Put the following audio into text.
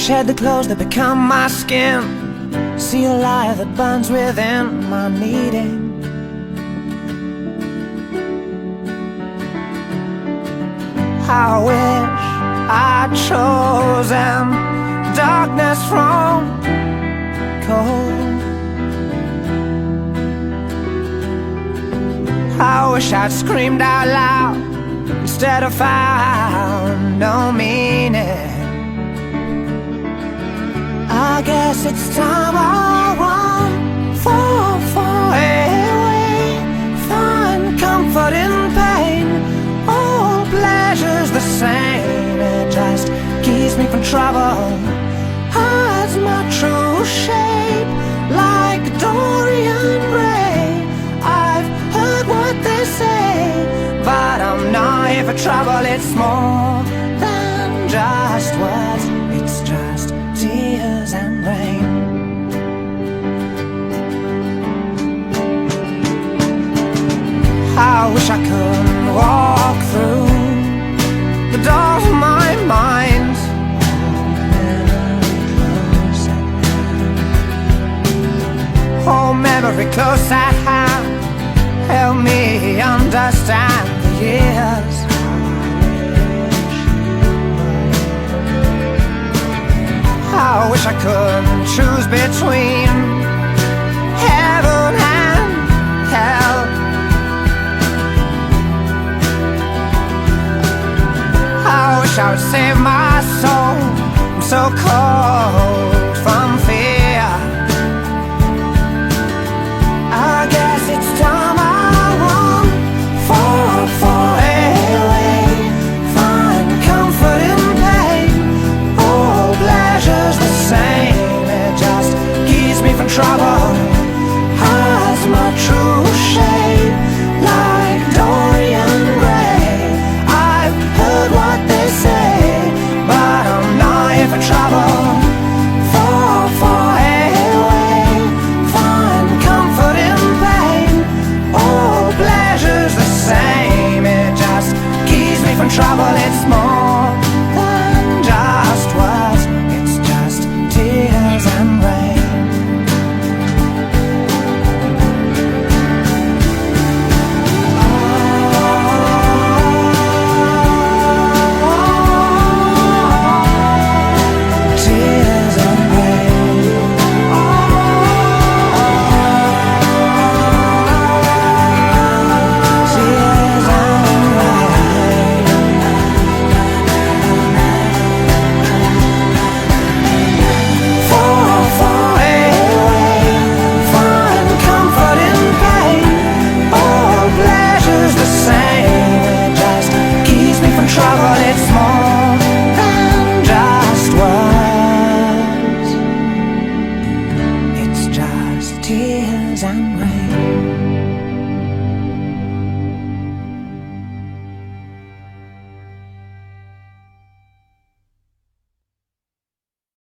shed the clothes that become my skin, see a light that burns within my needing. I wish I'd chosen darkness from cold. I wish I'd screamed out loud instead of found no meaning. I guess it's time I run far away, find comfort in pain. All pleasure's the same, it just keeps me from trouble, hides my true shape like Dorian Gray. I've heard what they say, but I'm not here for trouble. It's more than just words, it's just tears and rain. I wish I could walk through the doors of my mind, hold memory close at hand, help me understand the years. I wish I could choose between heaven and hell. I wish I would save my soul, I'm so cold from fear. I guess it's time I run far away, find comfort in pain. All pleasure's the same, it just keeps me from trouble, hides my true shape like Dorian Gray. I've heard what they say, but I'm not here for trouble. Far away, find comfort in pain. All pleasure's the same, it just keeps me from trouble. It's more